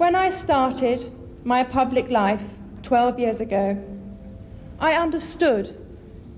When I started my public life 12 years ago, I understood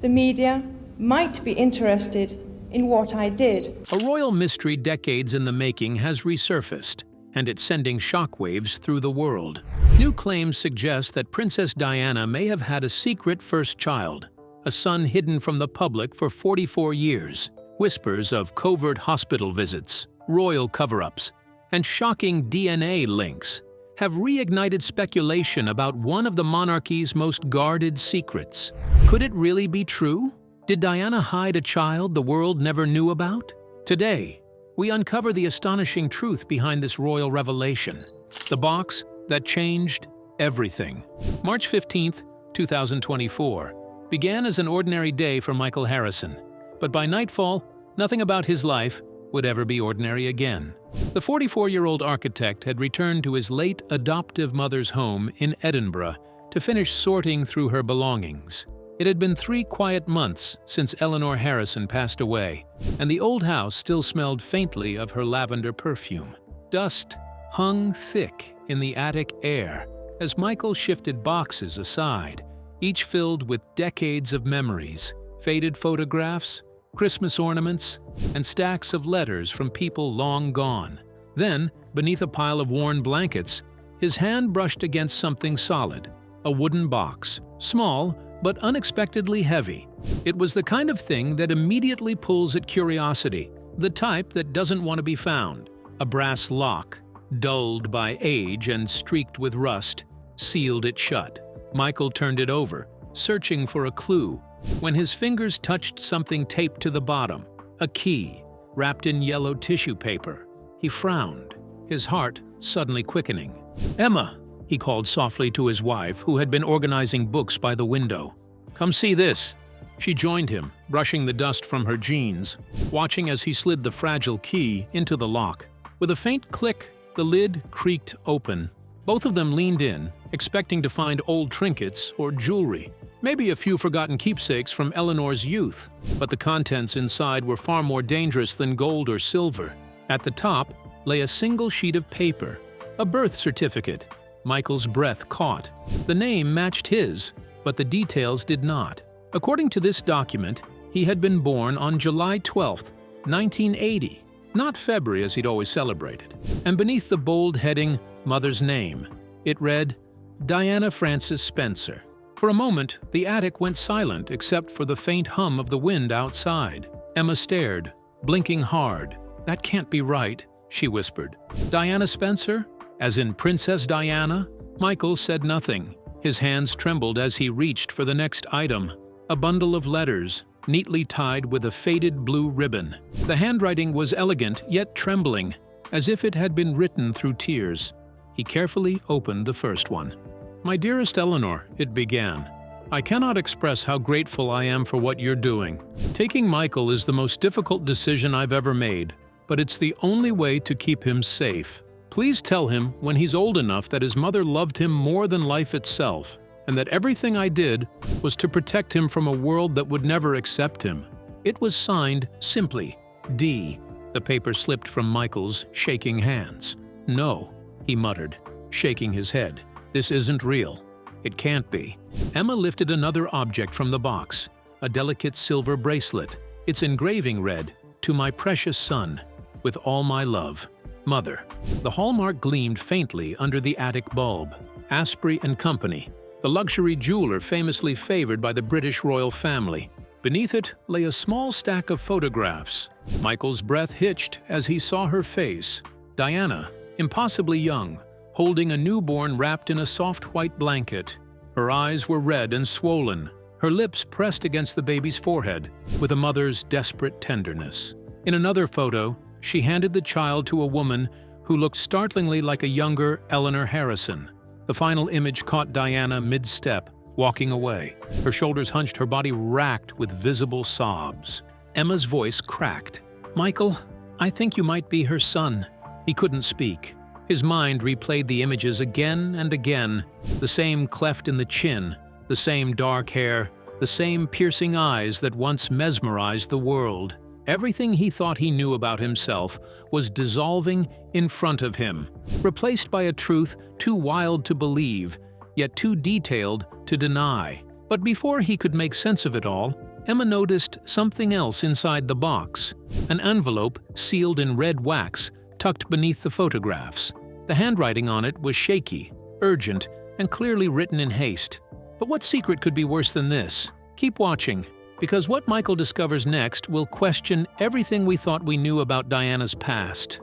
the media might be interested in what I did. A royal mystery decades in the making has resurfaced, and it's sending shockwaves through the world. New claims suggest that Princess Diana may have had a secret first child, a son hidden from the public for 44 years. Whispers of covert hospital visits, royal cover-ups, and shocking DNA links have reignited speculation about one of the monarchy's most guarded secrets. Could it really be true? Did Diana hide a child the world never knew about? Today, we uncover the astonishing truth behind this royal revelation. The box that changed everything. March 15th, 2024, began as an ordinary day for Michael Harrison. But by nightfall, nothing about his life would ever be ordinary again. The 44-year-old architect had returned to his late adoptive mother's home in Edinburgh to finish sorting through her belongings. It had been 3 quiet months since Eleanor Harrison passed away, and the old house still smelled faintly of her lavender perfume. Dust hung thick in the attic air as Michael shifted boxes aside, each filled with decades of memories, faded photographs, Christmas ornaments, and stacks of letters from people long gone. Then, beneath a pile of worn blankets, his hand brushed against something solid, a wooden box, small but unexpectedly heavy. It was the kind of thing that immediately pulls at curiosity, the type that doesn't want to be found. A brass lock, dulled by age and streaked with rust, sealed it shut. Michael turned it over, searching for a clue, when his fingers touched something taped to the bottom, a key, wrapped in yellow tissue paper. He frowned, his heart suddenly quickening. "Emma," he called softly to his wife, who had been organizing books by the window. "Come see this." She joined him, brushing the dust from her jeans, watching as he slid the fragile key into the lock. With a faint click, the lid creaked open. Both of them leaned in, expecting to find old trinkets or jewelry. Maybe a few forgotten keepsakes from Eleanor's youth, but the contents inside were far more dangerous than gold or silver. At the top lay a single sheet of paper, a birth certificate. Michael's breath caught. The name matched his, but the details did not. According to this document, he had been born on July 12, 1980, not February as he'd always celebrated. And beneath the bold heading, Mother's Name, it read, Diana Frances Spencer. For a moment, the attic went silent except for the faint hum of the wind outside. Emma stared, blinking hard. "That can't be right," she whispered. "Diana Spencer? As in Princess Diana?" Michael said nothing. His hands trembled as he reached for the next item, a bundle of letters, neatly tied with a faded blue ribbon. The handwriting was elegant yet trembling, as if it had been written through tears. He carefully opened the first one. "My dearest Eleanor," it began, "I cannot express how grateful I am for what you're doing. Taking Michael is the most difficult decision I've ever made, but it's the only way to keep him safe. Please tell him when he's old enough that his mother loved him more than life itself, and that everything I did was to protect him from a world that would never accept him." It was signed simply, D. The paper slipped from Michael's shaking hands. "No," he muttered, shaking his head. "This isn't real. It can't be." Emma lifted another object from the box, a delicate silver bracelet. Its engraving read, "To my precious son, with all my love, Mother." The hallmark gleamed faintly under the attic bulb. Asprey and Company, the luxury jeweler famously favored by the British royal family. Beneath it lay a small stack of photographs. Michael's breath hitched as he saw her face. Diana, impossibly young, holding a newborn wrapped in a soft white blanket. Her eyes were red and swollen, her lips pressed against the baby's forehead with a mother's desperate tenderness. In another photo, she handed the child to a woman who looked startlingly like a younger Eleanor Harrison. The final image caught Diana mid-step, walking away, her shoulders hunched, her body racked with visible sobs. Emma's voice cracked. "Michael, I think you might be her son." He couldn't speak. His mind replayed the images again and again, the same cleft in the chin, the same dark hair, the same piercing eyes that once mesmerized the world. Everything he thought he knew about himself was dissolving in front of him, replaced by a truth too wild to believe, yet too detailed to deny. But before he could make sense of it all, Emma noticed something else inside the box, an envelope sealed in red wax tucked beneath the photographs. The handwriting on it was shaky, urgent, and clearly written in haste. But what secret could be worse than this? Keep watching, because what Michael discovers next will question everything we thought we knew about Diana's past.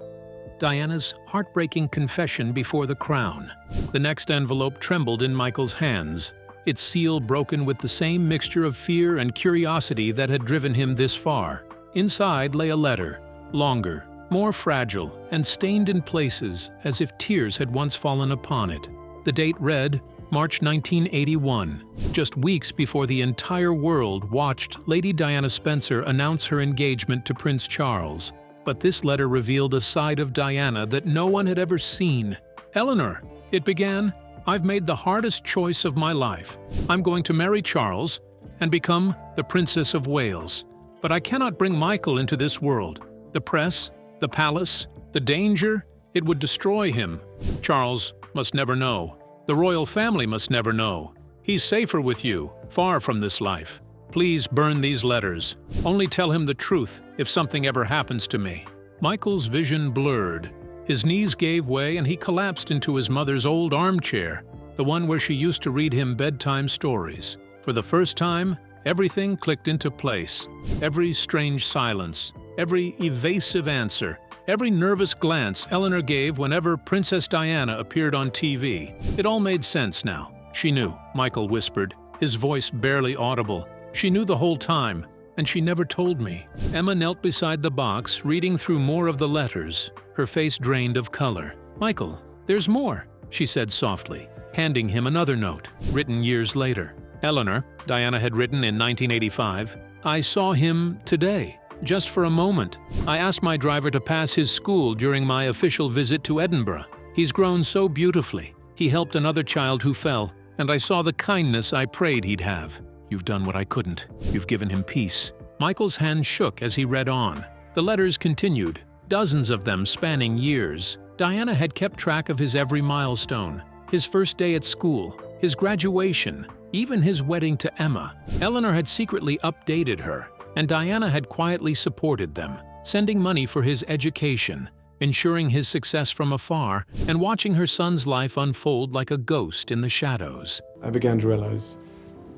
Diana's heartbreaking confession before the crown. The next envelope trembled in Michael's hands, its seal broken with the same mixture of fear and curiosity that had driven him this far. Inside lay a letter, longer, more fragile, and stained in places as if tears had once fallen upon it. The date read, March 1981, just weeks before the entire world watched Lady Diana Spencer announce her engagement to Prince Charles. But this letter revealed a side of Diana that no one had ever seen. Eleanor, it began, I've made the hardest choice of my life. I'm going to marry Charles and become the Princess of Wales. But I cannot bring Michael into this world. The press, the palace, the danger, it would destroy him. Charles must never know. The royal family must never know. He's safer with you, far from this life. Please burn these letters. Only tell him the truth if something ever happens to me. Michael's vision blurred. His knees gave way and he collapsed into his mother's old armchair, the one where she used to read him bedtime stories. For the first time, everything clicked into place. Every strange silence, every evasive answer, every nervous glance Eleanor gave whenever Princess Diana appeared on TV. It all made sense now. She knew, Michael whispered, his voice barely audible. She knew the whole time, and she never told me. Emma knelt beside the box, reading through more of the letters, her face drained of color. Michael, there's more, she said softly, handing him another note, written years later. Eleanor, Diana had written in 1985, I saw him today. Just for a moment. I asked my driver to pass his school during my official visit to Edinburgh. He's grown so beautifully. He helped another child who fell, and I saw the kindness I prayed he'd have. You've done what I couldn't. You've given him peace. Michael's hand shook as he read on. The letters continued, dozens of them spanning years. Diana had kept track of his every milestone, his first day at school, his graduation, even his wedding to Emma. Eleanor had secretly updated her, and Diana had quietly supported them, sending money for his education, ensuring his success from afar, and watching her son's life unfold like a ghost in the shadows. I began to realize,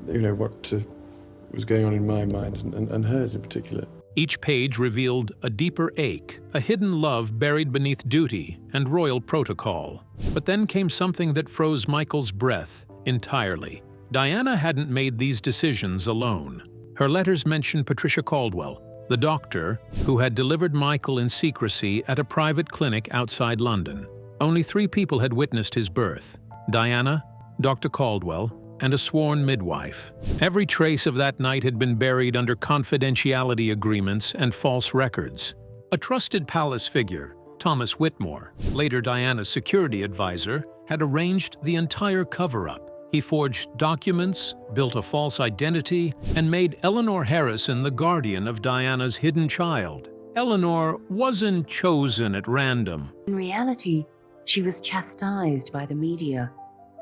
what was going on in my mind, and hers in particular. Each page revealed a deeper ache, a hidden love buried beneath duty and royal protocol. But then came something that froze Michael's breath entirely. Diana hadn't made these decisions alone. Her letters mentioned Patricia Caldwell, the doctor who had delivered Michael in secrecy at a private clinic outside London. Only 3 people had witnessed his birth: Diana, Dr. Caldwell, and a sworn midwife. Every trace of that night had been buried under confidentiality agreements and false records. A trusted palace figure, Thomas Whitmore, later Diana's security advisor, had arranged the entire cover-up. He forged documents, built a false identity, and made Eleanor Harrison the guardian of Diana's hidden child. Eleanor wasn't chosen at random. In reality, she was chastised by the media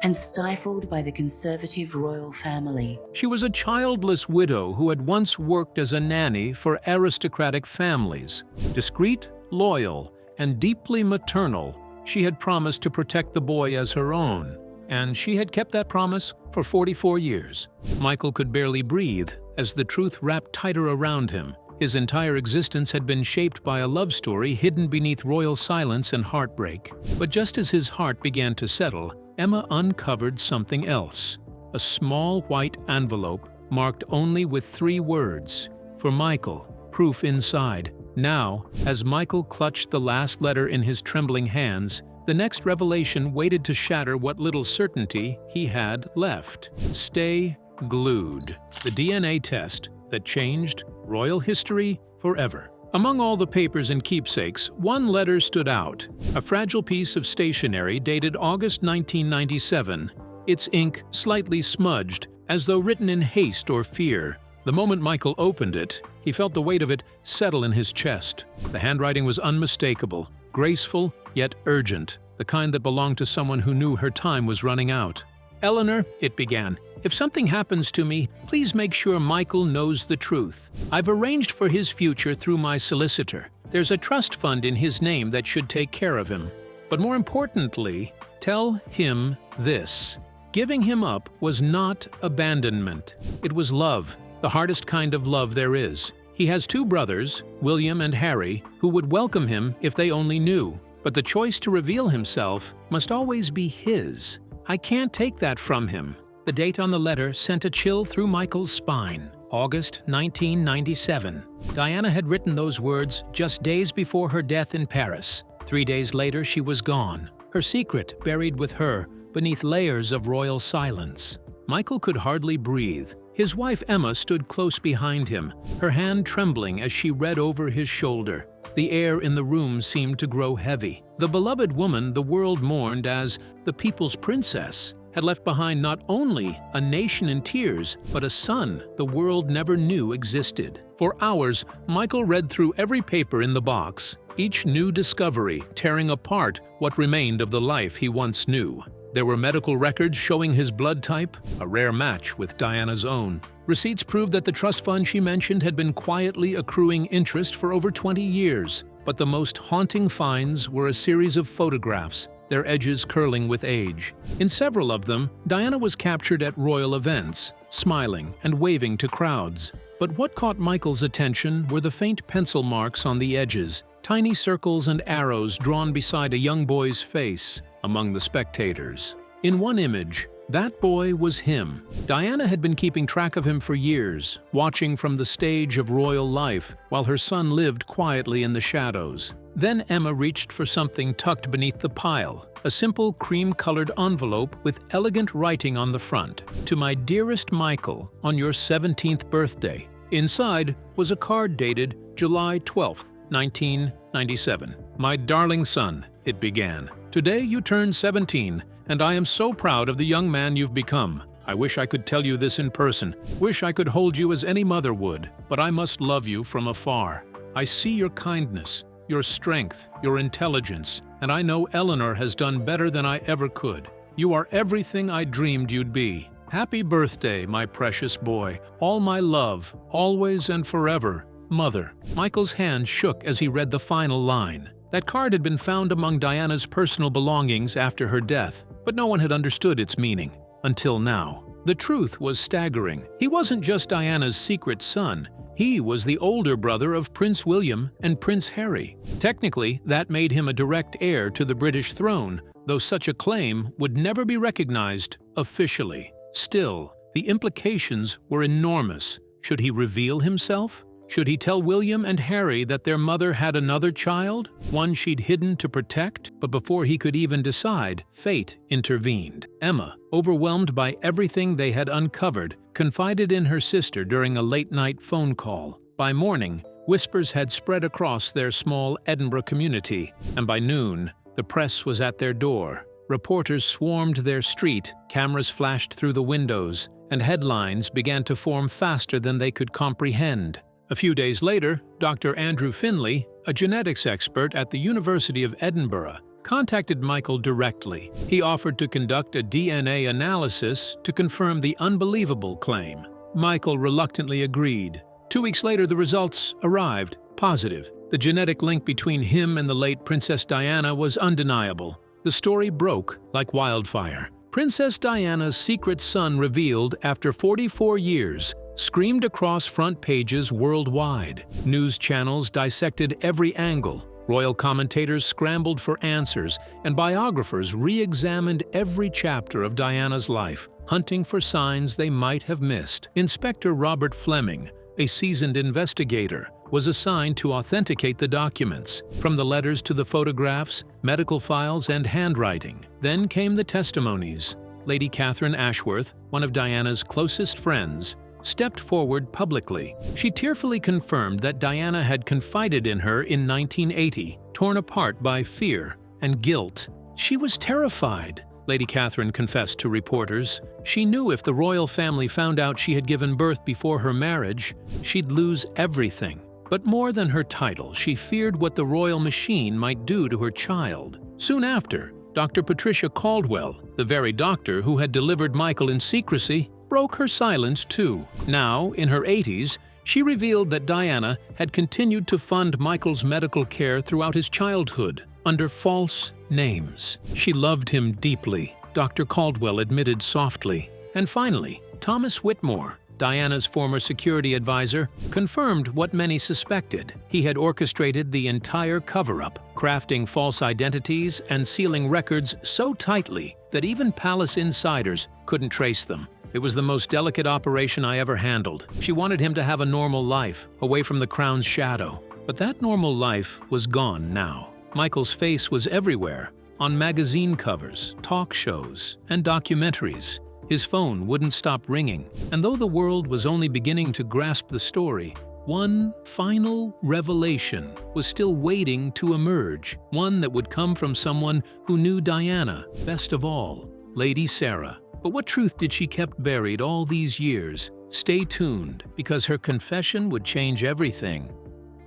and stifled by the conservative royal family. She was a childless widow who had once worked as a nanny for aristocratic families. Discreet, loyal, and deeply maternal, she had promised to protect the boy as her own. And she had kept that promise for 44 years. Michael could barely breathe as the truth wrapped tighter around him. His entire existence had been shaped by a love story hidden beneath royal silence and heartbreak. But just as his heart began to settle, Emma uncovered something else. A small white envelope marked only with 3 words. For Michael, proof inside. Now, as Michael clutched the last letter in his trembling hands, the next revelation waited to shatter what little certainty he had left. Stay glued. The DNA test that changed royal history forever. Among all the papers and keepsakes, one letter stood out. A fragile piece of stationery dated August 1997, its ink slightly smudged, as though written in haste or fear. The moment Michael opened it, He felt the weight of it settle in his chest. The handwriting was unmistakable, graceful yet urgent, the kind that belonged to someone who knew her time was running out. "Eleanor," it began, "if something happens to me, please make sure Michael knows the truth. I've arranged for his future through my solicitor. There's a trust fund in his name that should take care of him. But more importantly, tell him this. Giving him up was not abandonment. It was love, the hardest kind of love there is. He has 2 brothers, William and Harry, who would welcome him if they only knew. But the choice to reveal himself must always be his. I can't take that from him." The date on the letter sent a chill through Michael's spine. August 1997. Diana had written those words just days before her death in Paris. 3 days later, she was gone, her secret buried with her beneath layers of royal silence. Michael could hardly breathe. His wife Emma stood close behind him, her hand trembling as she read over his shoulder. The air in the room seemed to grow heavy. The beloved woman the world mourned as the people's princess had left behind not only a nation in tears, but a son the world never knew existed. For hours, Michael read through every paper in the box, each new discovery tearing apart what remained of the life he once knew. There were medical records showing his blood type, a rare match with Diana's own. Receipts proved that the trust fund she mentioned had been quietly accruing interest for over 20 years. But the most haunting finds were a series of photographs, their edges curling with age. In several of them, Diana was captured at royal events, smiling and waving to crowds. But what caught Michael's attention were the faint pencil marks on the edges, tiny circles and arrows drawn beside a young boy's face among the spectators. In one image, that boy was him. Diana had been keeping track of him for years, watching from the stage of royal life while her son lived quietly in the shadows. Then Emma reached for something tucked beneath the pile, a simple cream-colored envelope with elegant writing on the front. "To my dearest Michael, on your 17th birthday." Inside was a card dated July 12th, 1997. "My darling son," it began. "Today you turn 17, and I am so proud of the young man you've become. I wish I could tell you this in person, wish I could hold you as any mother would, but I must love you from afar. I see your kindness, your strength, your intelligence, and I know Eleanor has done better than I ever could. You are everything I dreamed you'd be. Happy birthday, my precious boy. All my love, always and forever, Mother." Michael's hand shook as he read the final line. That card had been found among Diana's personal belongings after her death, but no one had understood its meaning until now. The truth was staggering. He wasn't just Diana's secret son. He was the older brother of Prince William and Prince Harry. Technically, that made him a direct heir to the British throne, though such a claim would never be recognized officially. Still, the implications were enormous. Should he reveal himself? Should he tell William and Harry that their mother had another child, one she'd hidden to protect? But before he could even decide, fate intervened. Emma, overwhelmed by everything they had uncovered, confided in her sister during a late-night phone call. By morning, whispers had spread across their small Edinburgh community, and by noon, the press was at their door. Reporters swarmed their street, cameras flashed through the windows, and headlines began to form faster than they could comprehend. A few days later, Dr. Andrew Finlay, a genetics expert at the University of Edinburgh, contacted Michael directly. He offered to conduct a DNA analysis to confirm the unbelievable claim. Michael reluctantly agreed. 2 weeks later, the results arrived, positive. The genetic link between him and the late Princess Diana was undeniable. The story broke like wildfire. Princess Diana's secret son revealed after 44 years screamed across front pages worldwide. News channels dissected every angle. Royal commentators scrambled for answers, and biographers re-examined every chapter of Diana's life, hunting for signs they might have missed. Inspector Robert Fleming, a seasoned investigator, was assigned to authenticate the documents, from the letters to the photographs, medical files, and handwriting. Then came the testimonies. Lady Catherine Ashworth, one of Diana's closest friends, stepped forward publicly. She tearfully confirmed that Diana had confided in her in 1980, torn apart by fear and guilt. She was terrified. Lady Catherine confessed to reporters. She knew if the royal family found out she had given birth before her marriage, she'd lose everything. But more than her title, she feared what the royal machine might do to her child. Soon after, Dr. Patricia Caldwell, the very doctor who had delivered Michael in secrecy, broke her silence too. Now, in her 80s, she revealed that Diana had continued to fund Michael's medical care throughout his childhood under false names. She loved him deeply, Dr. Caldwell admitted softly. And finally, Thomas Whitmore, Diana's former security advisor, confirmed what many suspected. He had orchestrated the entire cover-up, crafting false identities and sealing records so tightly that even palace insiders couldn't trace them. It was the most delicate operation I ever handled. She wanted him to have a normal life, away from the crown's shadow. But that normal life was gone now. Michael's face was everywhere, on magazine covers, talk shows, and documentaries. His phone wouldn't stop ringing, and though the world was only beginning to grasp the story, one final revelation was still waiting to emerge, one that would come from someone who knew Diana best of all, Lady Sarah. But what truth did she keep buried all these years? Stay tuned, because her confession would change everything.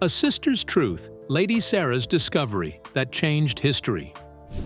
A sister's truth, Lady Sarah's discovery that changed history.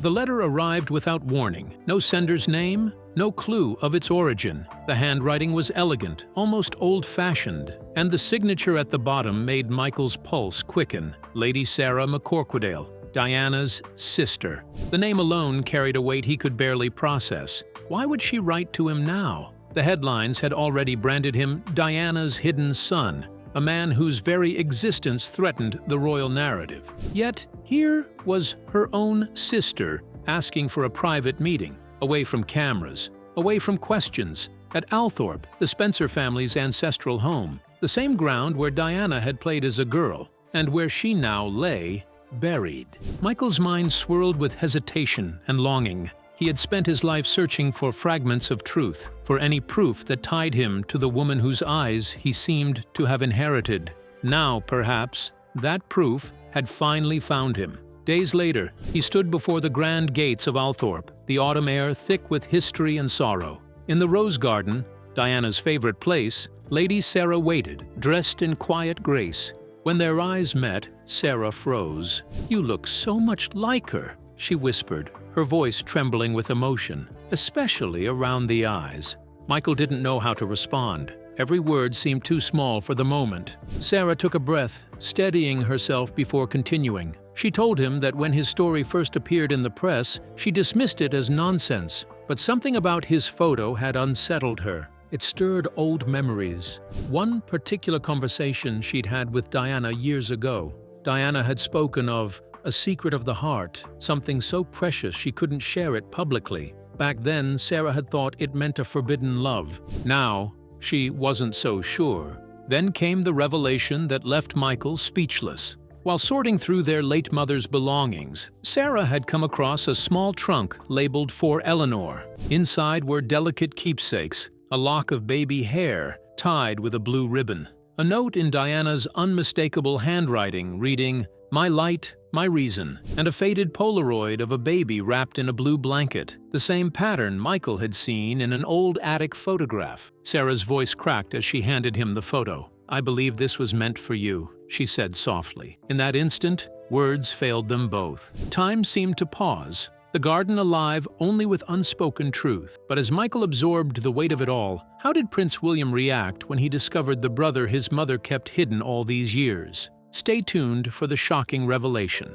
The letter arrived without warning. No sender's name, no clue of its origin. The handwriting was elegant, almost old-fashioned, and the signature at the bottom made Michael's pulse quicken. Lady Sarah McCorquodale, Diana's sister. The name alone carried a weight he could barely process. Why would she write to him now? The headlines had already branded him Diana's hidden son, a man whose very existence threatened the royal narrative. Yet, here was her own sister asking for a private meeting, away from cameras, away from questions, at Althorpe, the Spencer family's ancestral home, the same ground where Diana had played as a girl, and where she now lay, buried. Michael's mind swirled with hesitation and longing. He had spent his life searching for fragments of truth, for any proof that tied him to the woman whose eyes he seemed to have inherited. Now, perhaps, that proof had finally found him. Days later, he stood before the grand gates of Althorpe, the autumn air thick with history and sorrow. In the rose garden, Diana's favorite place, Lady Sarah waited, dressed in quiet grace. When their eyes met, Sarah froze. "You look so much like her," she whispered, her voice trembling with emotion, especially around the eyes. Michael didn't know how to respond. Every word seemed too small for the moment. Sarah took a breath, steadying herself before continuing. She told him that when his story first appeared in the press, she dismissed it as nonsense, but something about his photo had unsettled her. It stirred old memories. One particular conversation she'd had with Diana years ago. Diana had spoken of a secret of the heart, something so precious she couldn't share it publicly. Back then, Sarah had thought it meant a forbidden love. Now, she wasn't so sure. Then came the revelation that left Michael speechless. While sorting through their late mother's belongings, Sarah had come across a small trunk labeled for Eleanor. Inside were delicate keepsakes, a lock of baby hair tied with a blue ribbon, a note in Diana's unmistakable handwriting reading, "My light, my reason," and a faded Polaroid of a baby wrapped in a blue blanket, the same pattern Michael had seen in an old attic photograph. Sarah's voice cracked as she handed him the photo. "I believe this was meant for you," she said softly. In that instant, words failed them both. Time seemed to pause, the garden alive only with unspoken truth. But as Michael absorbed the weight of it all, how did Prince William react when he discovered the brother his mother kept hidden all these years? Stay tuned for the shocking revelation.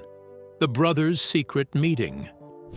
The brothers' secret meeting.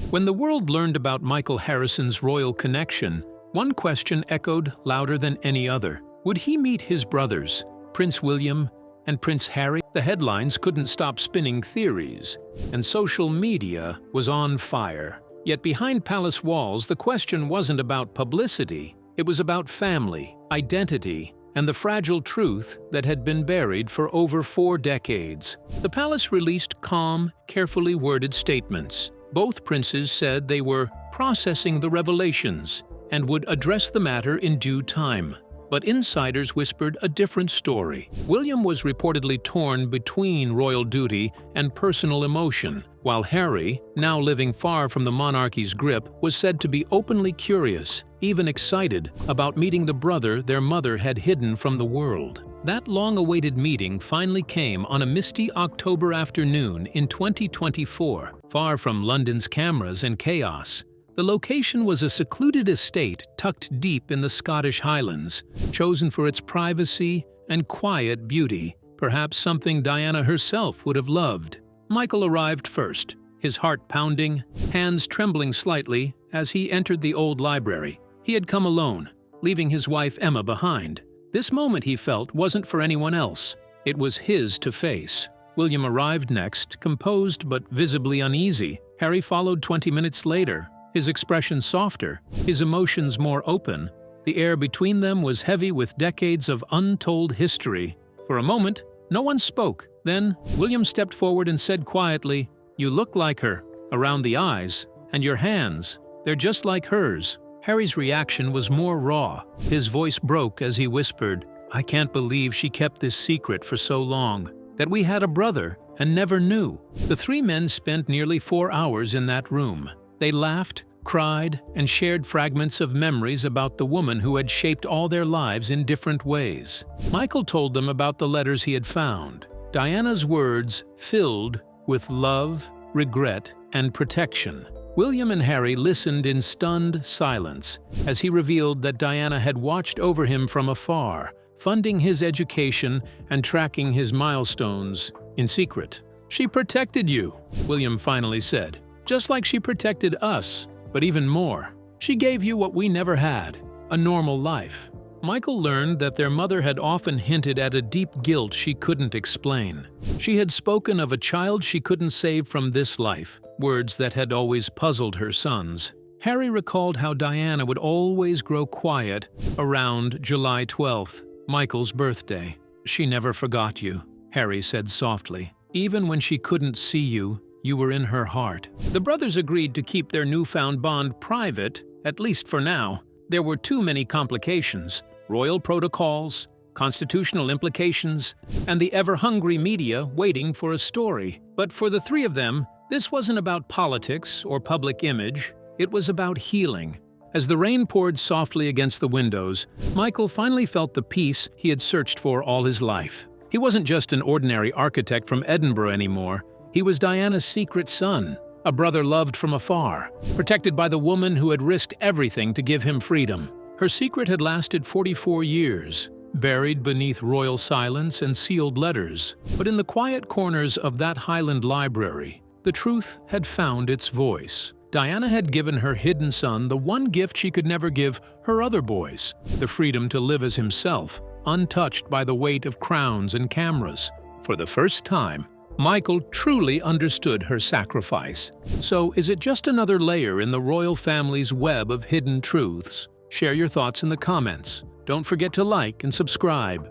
When the world learned about Michael Harrison's royal connection, one question echoed louder than any other. Would he meet his brothers, Prince William and Prince Harry? The headlines couldn't stop spinning theories, and social media was on fire. Yet behind palace walls, the question wasn't about publicity. It was about family, identity, and the fragile truth that had been buried for over 4 decades. The palace released calm, carefully worded statements. Both princes said they were processing the revelations and would address the matter in due time. But insiders whispered a different story. William was reportedly torn between royal duty and personal emotion, while Harry, now living far from the monarchy's grip, was said to be openly curious, even excited, about meeting the brother their mother had hidden from the world. That long-awaited meeting finally came on a misty October afternoon in 2024, far from London's cameras and chaos. The location was a secluded estate tucked deep in the Scottish Highlands, chosen for its privacy and quiet beauty, perhaps something Diana herself would have loved. Michael arrived first, his heart pounding, hands trembling slightly as he entered the old library. He had come alone, leaving his wife Emma behind. This moment, he felt, wasn't for anyone else. It was his to face. William arrived next, composed but visibly uneasy. Harry followed 20 minutes later, his expression softer, his emotions more open. The air between them was heavy with decades of untold history. For a moment, no one spoke. Then, William stepped forward and said quietly, "You look like her, around the eyes, and your hands, they're just like hers." Harry's reaction was more raw. His voice broke as he whispered, "I can't believe she kept this secret for so long, that we had a brother and never knew." The three men spent nearly 4 hours in that room. They laughed, cried, and shared fragments of memories about the woman who had shaped all their lives in different ways. Michael told them about the letters he had found. Diana's words filled with love, regret, and protection. William and Harry listened in stunned silence as he revealed that Diana had watched over him from afar, funding his education and tracking his milestones in secret. "She protected you," William finally said. "Just like she protected us, but even more. She gave you what we never had, a normal life." Michael learned that their mother had often hinted at a deep guilt she couldn't explain. She had spoken of a child she couldn't save from this life, words that had always puzzled her sons. Harry recalled how Diana would always grow quiet around July 12th, Michael's birthday. "She never forgot you," Harry said softly. "Even when she couldn't see you, you were in her heart." The brothers agreed to keep their newfound bond private, at least for now. There were too many complications: royal protocols, constitutional implications, and the ever-hungry media waiting for a story. But for the three of them, this wasn't about politics or public image. It was about healing. As the rain poured softly against the windows, Michael finally felt the peace he had searched for all his life. He wasn't just an ordinary architect from Edinburgh anymore. He was Diana's secret son, a brother loved from afar, protected by the woman who had risked everything to give him freedom. Her secret had lasted 44 years, buried beneath royal silence and sealed letters. But in the quiet corners of that Highland library, the truth had found its voice. Diana had given her hidden son the one gift she could never give her other boys: the freedom to live as himself, untouched by the weight of crowns and cameras. For the first time, Michael truly understood her sacrifice. So, is it just another layer in the royal family's web of hidden truths? Share your thoughts in the comments. Don't forget to like and subscribe.